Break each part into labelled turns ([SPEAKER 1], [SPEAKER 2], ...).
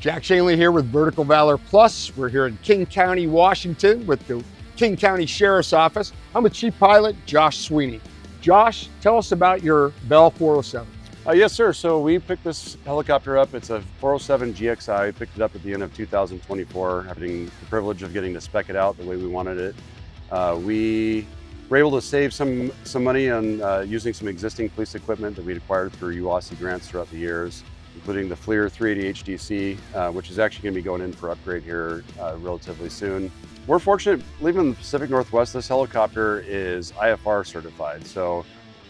[SPEAKER 1] Jack Shanley here with Vertical Valor Plus. We're here in King County, Washington with the King County Sheriff's Office. I'm with Chief Pilot Josh Sweeney. Josh, tell us about your Bell 407.
[SPEAKER 2] Yes, sir. So we picked this helicopter up. It's a 407 GXI. We picked it up at the end of 2024, having the privilege of getting to spec it out the way we wanted it. We were able to save some money on using some existing police equipment that we'd acquired through UOSI grants throughout the years, including the FLIR 380 HDC, which is actually going to be going in for upgrade here relatively soon. We're fortunate, living in the Pacific Northwest, this helicopter is IFR certified. So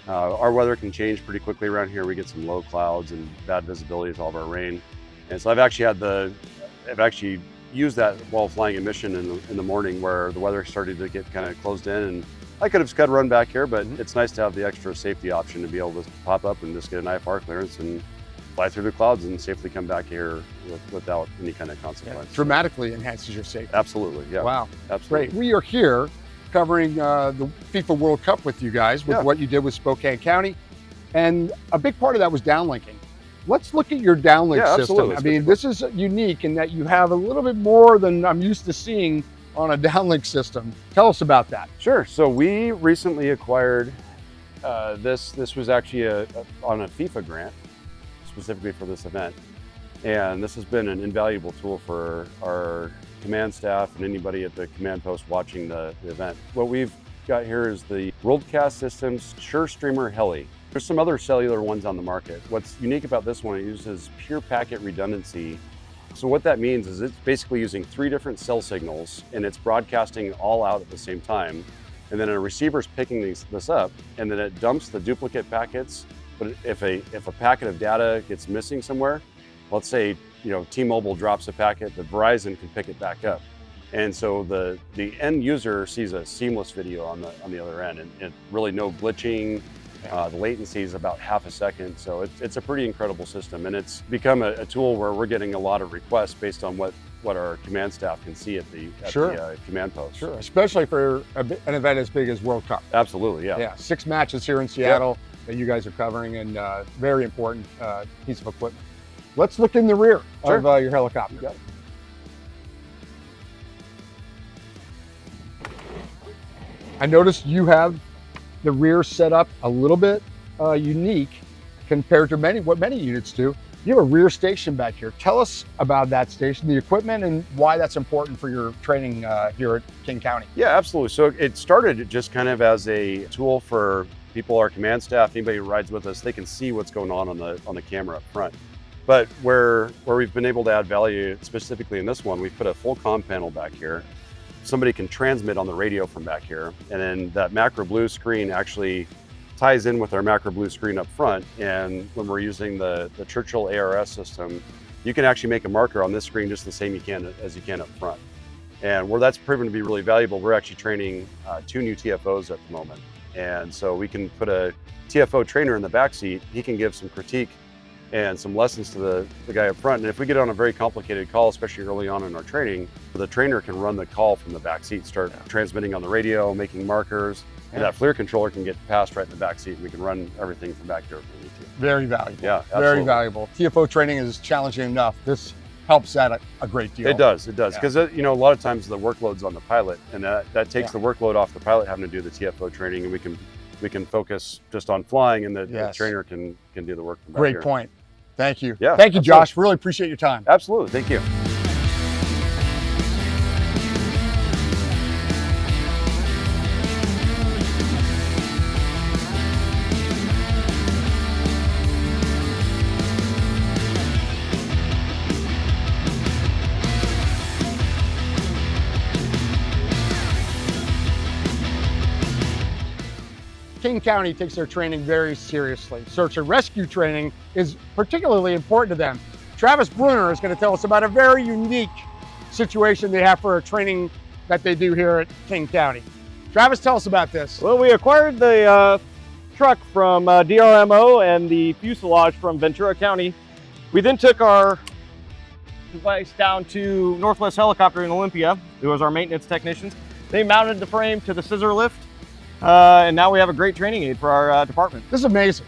[SPEAKER 2] our weather can change pretty quickly around here. We get some low clouds and bad visibility with all of our rain. And so I've actually used that while flying a mission in the morning where the weather started to get kind of closed in, and I could have scud run back here, but it's nice to have the extra safety option to be able to pop up and just get an IFR clearance and fly through the clouds and safely come back here without any kind of consequence.
[SPEAKER 1] Yeah, dramatically enhances your safety.
[SPEAKER 2] Absolutely, yeah.
[SPEAKER 1] Wow,
[SPEAKER 2] absolutely.
[SPEAKER 1] Great. We are here covering the FIFA World Cup with you guys, with what you did with Spokane County. And a big part of that was downlinking. Let's look at your downlink system.
[SPEAKER 2] Absolutely.
[SPEAKER 1] I mean, this is unique in that you have a little bit more than I'm used to seeing on a downlink system. Tell us about that.
[SPEAKER 2] Sure. So we recently acquired this. This was actually on a FIFA grant, specifically for this event. And this has been an invaluable tool for our command staff and anybody at the command post watching the event. What we've got here is the Worldcast Systems SureStreamer Heli. There's some other cellular ones on the market. What's unique about this one, it uses pure packet redundancy. So what that means is it's basically using 3 different cell signals and it's broadcasting all out at the same time. And then a receiver's picking this up, and then it dumps the duplicate packets. But if a packet of data gets missing somewhere, let's say T-Mobile drops a packet, the Verizon can pick it back up. And so the end user sees a seamless video on the other end, and really no glitching. The latency is about half a second, so it's a pretty incredible system, and it's become a tool where we're getting a lot of requests based on what our command staff can see at the command post.
[SPEAKER 1] Sure, especially for an event as big as World Cup.
[SPEAKER 2] Absolutely, yeah.
[SPEAKER 1] Yeah, 6 matches here in Seattle that you guys are covering, and very important piece of equipment. Let's look in the rear of your helicopter. I noticed you have the rear set up a little bit unique compared to what many units do. You have a rear station back here. Tell us about that station, the equipment, and why that's important for your training here at King County.
[SPEAKER 2] Yeah, absolutely. So it started just kind of as a tool for people, our command staff, anybody who rides with us, they can see what's going on the camera up front. But where we've been able to add value, specifically in this one, we've put a full comm panel back here. Somebody can transmit on the radio from back here, and then that macro blue screen actually ties in with our macro blue screen up front. And when we're using the Churchill ARS system, you can actually make a marker on this screen just the same as you can up front. And where that's proven to be really valuable, we're actually training 2 new TFOs at the moment. And so we can put a TFO trainer in the back seat. He can give some critique and some lessons to the guy up front. And if we get on a very complicated call, especially early on in our training, the trainer can run the call from the back seat, start transmitting on the radio, making markers, and that FLIR controller can get passed right in the back seat, and we can run everything from back there if we need to.
[SPEAKER 1] Very valuable.
[SPEAKER 2] Yeah, absolutely.
[SPEAKER 1] Very valuable. TFO training is challenging enough. This helps that a great deal.
[SPEAKER 2] It does, because a lot of times the workload's on the pilot, and that takes the workload off the pilot having to do the TFO training, and we can focus just on flying, and the trainer can do the work from back
[SPEAKER 1] Great
[SPEAKER 2] here.
[SPEAKER 1] point. Thank you.
[SPEAKER 2] Yeah,
[SPEAKER 1] thank you, Josh. Really appreciate your time.
[SPEAKER 2] Absolutely. Thank you.
[SPEAKER 1] King County takes their training very seriously. Search and rescue training is particularly important to them. Travis Brunner is going to tell us about a very unique situation they have for a training that they do here at King County. Travis, tell us about this.
[SPEAKER 3] Well, we acquired the truck from DRMO and the fuselage from Ventura County. We then took our device down to Northwest Helicopter in Olympia, who was our maintenance technicians. They mounted the frame to the scissor lift. And now we have a great training aid for our department.
[SPEAKER 1] This is amazing.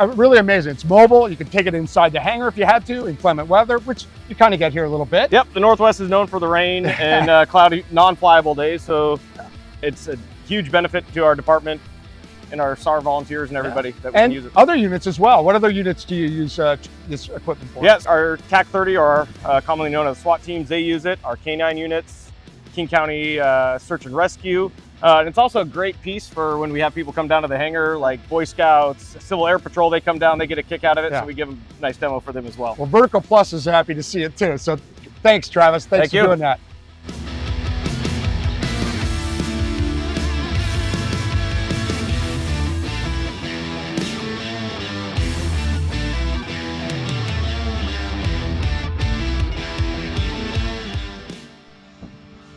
[SPEAKER 1] really amazing. It's mobile. You can take it inside the hangar if you had to, inclement weather, which you kind of get here a little bit.
[SPEAKER 3] Yep, the Northwest is known for the rain and cloudy, non-flyable days, so it's a huge benefit to our department and our SAR volunteers and everybody that we can use it.
[SPEAKER 1] Other units as well. What other units do you use this equipment for?
[SPEAKER 3] Yes, our TAC 30, or commonly known as SWAT teams, they use it. Our K9 units, King County Search and Rescue. And it's also a great piece for when we have people come down to the hangar, like Boy Scouts, Civil Air Patrol, they come down, they get a kick out of it, so we give them a nice demo for them as well.
[SPEAKER 1] Well, Vertical Plus is happy to see it too. So thanks, Travis. Thanks for doing that.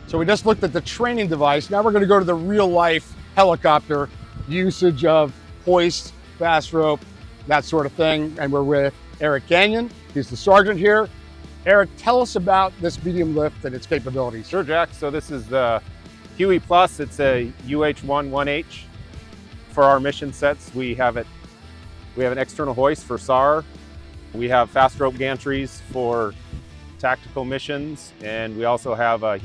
[SPEAKER 1] So we just looked at the training device. Now we're going to go to the real life helicopter usage of hoist, fast rope, that sort of thing. And we're with Eric Gagnon. He's the sergeant here. Eric, tell us about this medium lift and its capabilities.
[SPEAKER 4] Sure, Jack. So this is the Huey Plus. It's a UH-1H for our mission sets. We have an external hoist for SAR. We have fast rope gantries for tactical missions, and we also have a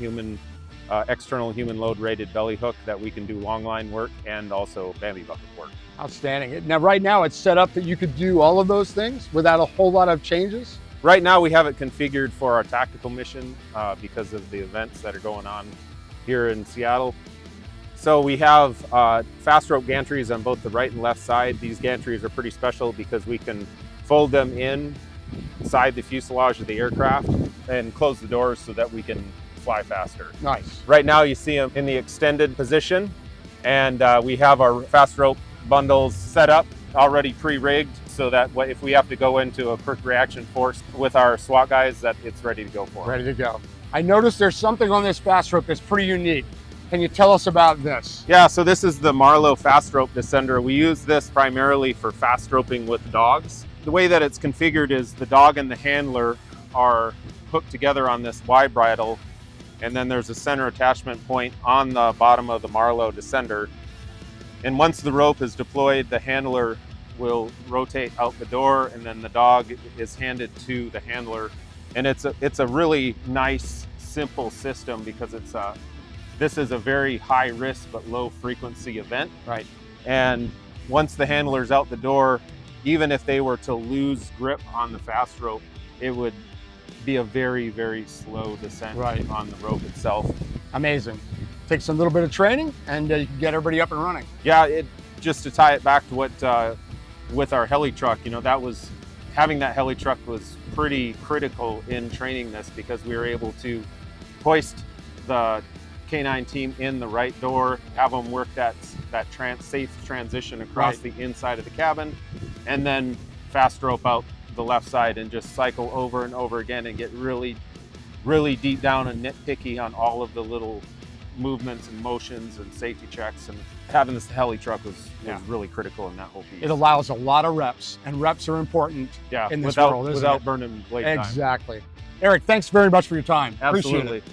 [SPEAKER 4] external human load rated belly hook that we can do long line work and also Bambi bucket work.
[SPEAKER 1] Outstanding. Now, right now it's set up that you could do all of those things without a whole lot of changes?
[SPEAKER 4] Right now we have it configured for our tactical mission because of the events that are going on here in Seattle. So we have fast rope gantries on both the right and left side. These gantries are pretty special because we can fold them inside the fuselage of the aircraft and close the doors so that we can fly faster.
[SPEAKER 1] Nice.
[SPEAKER 4] Right now you see them in the extended position, and we have our fast rope bundles set up, already pre-rigged, so that if we have to go into a quick reaction force with our SWAT guys, that it's ready to go for.
[SPEAKER 1] Ready to go. I noticed there's something on this fast rope that's pretty unique. Can you tell us about this?
[SPEAKER 4] Yeah, so this is the Marlowe fast rope descender. We use this primarily for fast roping with dogs. The way that it's configured is the dog and the handler are hooked together on this Y bridle, and then there's a center attachment point on the bottom of the Marlowe descender. And once the rope is deployed, the handler will rotate out the door, and then the dog is handed to the handler. And it's a really nice, simple system because this is a very high risk but low frequency event.
[SPEAKER 1] Right.
[SPEAKER 4] And once the handler's out the door, even if they were to lose grip on the fast rope, it would be a very, very slow descent on the rope itself.
[SPEAKER 1] Amazing. Takes a little bit of training and you can get everybody up and running.
[SPEAKER 4] Yeah, just to tie it back to what with our heli truck, having that heli truck was pretty critical in training this because we were able to hoist the K9 team in the right door, have them work that safe transition across the inside of the cabin, and then fast rope out the left side and just cycle over and over again and get really, really deep down and nitpicky on all of the little movements and motions and safety checks. And having this heli truck was really critical in that whole piece.
[SPEAKER 1] It allows a lot of reps, and reps are important in this world, isn't
[SPEAKER 4] without
[SPEAKER 1] it?
[SPEAKER 4] burning blade time.
[SPEAKER 1] Exactly. Eric, thanks very much for your time.
[SPEAKER 4] Absolutely.
[SPEAKER 1] Appreciate it.